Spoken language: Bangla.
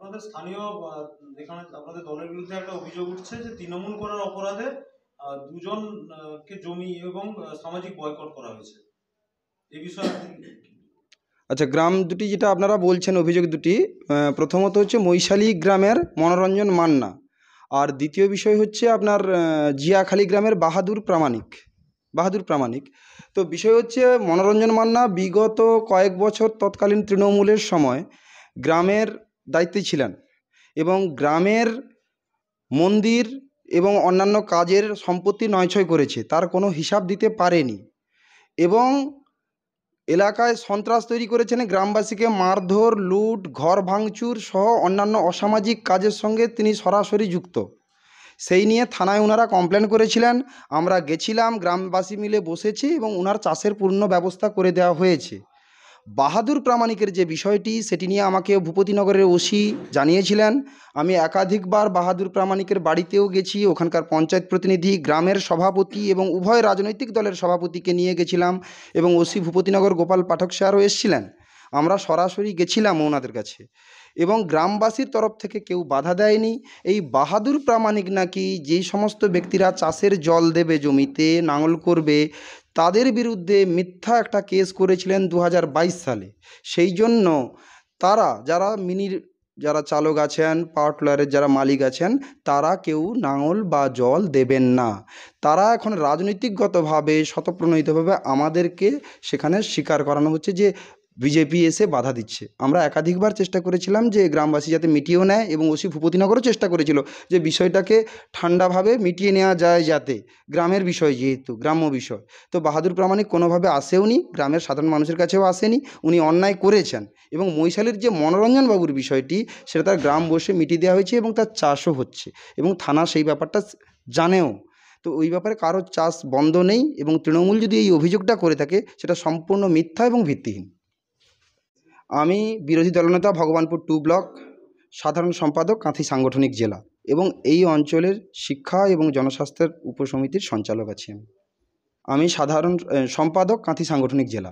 আপনাদের স্থানীয় যেখানে আপনাদের দলের বিরুদ্ধে একটা অভিযোগ উঠছে যে তৃণমূল করার অপরাধে দুজন কে জমি এবং সামাজিক বয়কট করা হয়েছে, এই বিষয়ে আচ্ছা, গ্রাম দুটি যেটা আপনারা বলছেন অভিযোগ দুটি, প্রথমত হচ্ছে মৈশালী গ্রামের মনোরঞ্জন মান্না, আর দ্বিতীয় বিষয় হচ্ছে আপনার জিয়াখালী গ্রামের বাহাদুর প্রামাণিক। তো বিষয় হচ্ছে মনোরঞ্জন মান্না বিগত কয়েক বছর তৎকালীন তৃণমূলের সময় গ্রামের দায়িত্বে ছিলেন এবং গ্রামের মন্দির এবং অন্যান্য কাজের সম্পত্তি নয়ছয় করেছে, তার কোনো হিসাব দিতে পারেনি এবং এলাকায় সন্ত্রাস তৈরি করেছেন, গ্রামবাসীকে মারধর, লুট, ঘর ভাঙচুর সহ অন্যান্য অসামাজিক কাজের সঙ্গে তিনি সরাসরি যুক্ত। সেই নিয়ে থানায় ওনারা কমপ্লেন করেছিলেন, আমরা গেছিলাম, গ্রামবাসী মিলে বসেছি এবং ওনার চাষের পূর্ণ ব্যবস্থা করে দেওয়া হয়েছে। বাহাদুর প্রামাণিকের যে বিষয়টি, সেটি নিয়ে আমাকে ভূপতিনগরের ওসি জানিয়েছিলেন। আমি একাধিকবার বাহাদুর প্রামাণিকের বাড়িতেও গেছি, ওখানকার পঞ্চায়েত প্রতিনিধি, গ্রামের সভাপতি এবং উভয় রাজনৈতিক দলের সভাপতিকে নিয়ে গেছিলাম এবং ওসি ভূপতিনগর গোপাল পাঠক স্যারও এসেছিলেন। আমরা সরাসরি গেছিলাম ওনাদের কাছে এবং গ্রামবাসীর তরফ থেকে কেউ বাধা দেয়নি। এই বাহাদুর প্রামাণিক নাকি যেই সমস্ত ব্যক্তিরা চাষের জল দেবে, জমিতে নাঙল করবে, তাদের বিরুদ্ধে মিথ্যা একটা কেস করেছিলেন 2022 সালে। সেই জন্য তারা যারা চালক আছেন, পাওয়ার টিলারের যারা মালিক আছেন, তারা কেউ নাঙল বা জল দেবেন না। তারা এখন রাজনৈতিকগতভাবে স্বতঃপ্রণোদিতভাবে আমাদেরকে সেখানে স্বীকার করানো হচ্ছে যে বিজেপি এসে বাধা দিচ্ছে। আমরা একাধিকবার চেষ্টা করেছিলাম যে গ্রামবাসী যাতে মিটিয়েও নেয় এবং ওসি ভূপতিনগরও চেষ্টা করেছিল যে বিষয়টাকে ঠান্ডাভাবে মিটিয়ে নেওয়া যায়, যাতে গ্রামের বিষয়, যেহেতু গ্রাম্য বিষয়। তো বাহাদুর প্রামাণিক কোনোভাবে আসেওনি, গ্রামের সাধারণ মানুষের কাছেও আসেনি, উনি অন্যায় করেছেন। এবং মৈশালীর যে মনোরঞ্জন বাবুর বিষয়টি, সেটা তার গ্রাম বসে মিটিয়ে দেওয়া হয়েছে এবং তার চাষও হচ্ছে এবং থানা সেই ব্যাপারটা জানেও। তো ওই ব্যাপারে কারোর চাষ বন্ধ নেই এবং তৃণমূল যদি এই অভিযোগটা করে থাকে সেটা সম্পূর্ণ মিথ্যা এবং ভিত্তিহীন। আমি বিরোধী দলনেতা, ভগবানপুর 2 ব্লক, সাধারণ সম্পাদক, কাঁথি সাংগঠনিক জেলা, এবং এই অঞ্চলের শিক্ষা এবং জনস্বাস্থ্যের উপসমিতির সঞ্চালক আছি। আমি সাধারণ সম্পাদক, কাঁথি সাংগঠনিক জেলা।